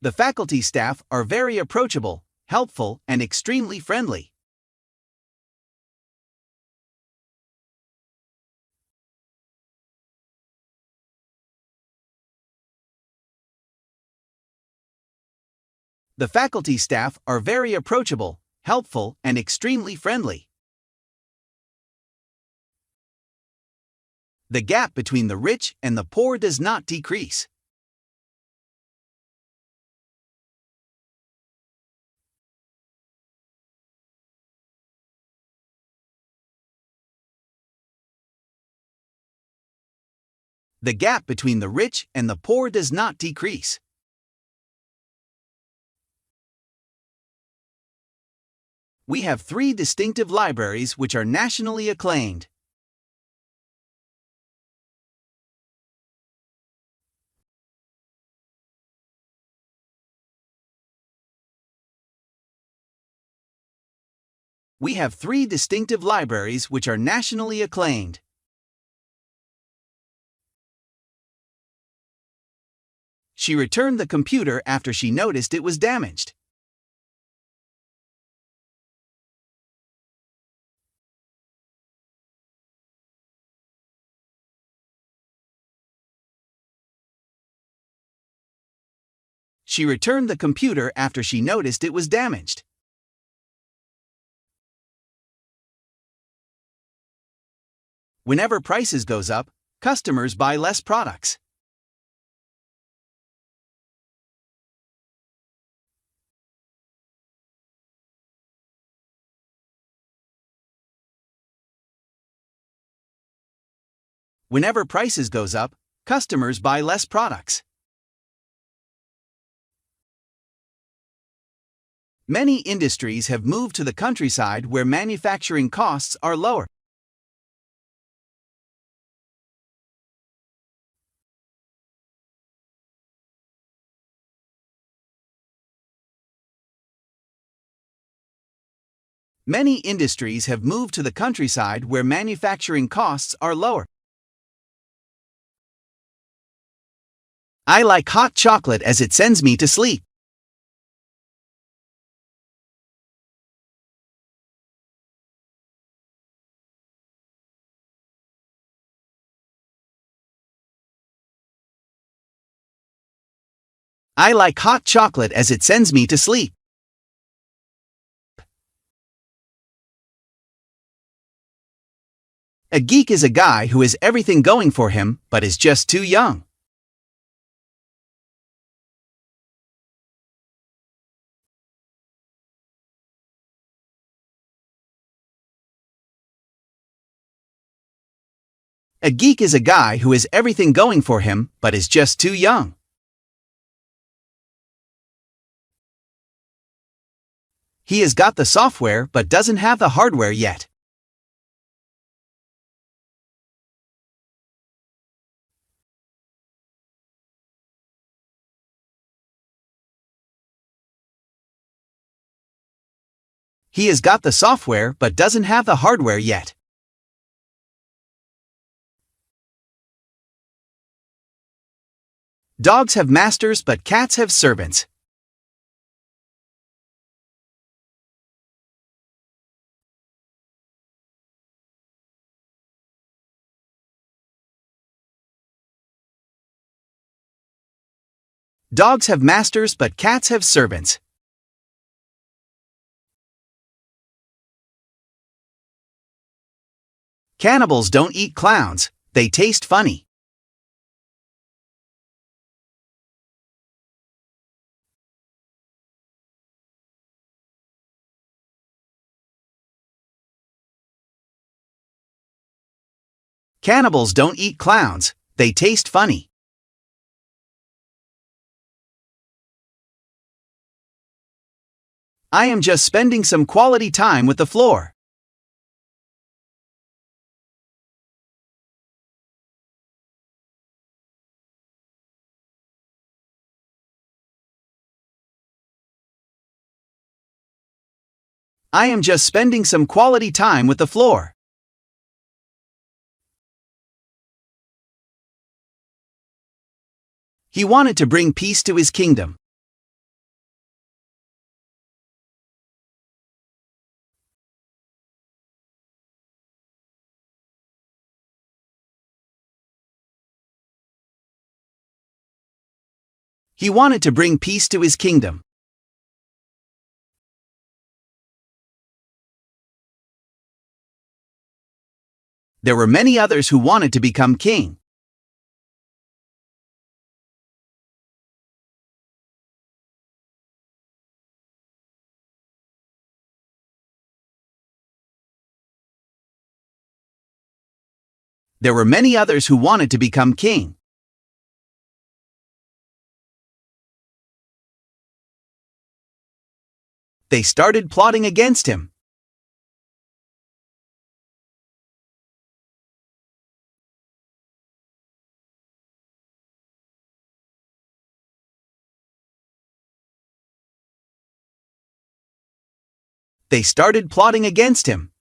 The faculty staff are very approachable, helpful, and extremely friendly. The faculty staff are very approachable, helpful, and extremely friendly. The gap between the rich and the poor does not decrease. The gap between the rich and the poor does not decrease. We have 3 distinctive libraries which are nationally acclaimed. We have 3 distinctive libraries which are nationally acclaimed. She returned the computer after she noticed it was damaged. She returned the computer after she noticed it was damaged. Whenever prices goes up, customers buy less products. Whenever prices goes up, customers buy less products. Many industries have moved to the countryside where manufacturing costs are lower. Many industries have moved to the countryside where manufacturing costs are lower. I like hot chocolate as it sends me to sleep. I like hot chocolate as it sends me to sleep. A geek is a guy who has everything going for him but is just too young. A geek is a guy who has everything going for him but is just too young. He has got the software but doesn't have the hardware yet. He has got the software but doesn't have the hardware yet. Dogs have masters but cats have servants. Dogs have masters but cats have servants. Cannibals don't eat clowns, they taste funny. Cannibals don't eat clowns, they taste funny. I am just spending some quality time with the floor. I am just spending some quality time with the floor. He wanted to bring peace to his kingdom. He wanted to bring peace to his kingdom. There were many others who wanted to become king. There were many others who wanted to become king. They started plotting against him. They started plotting against him.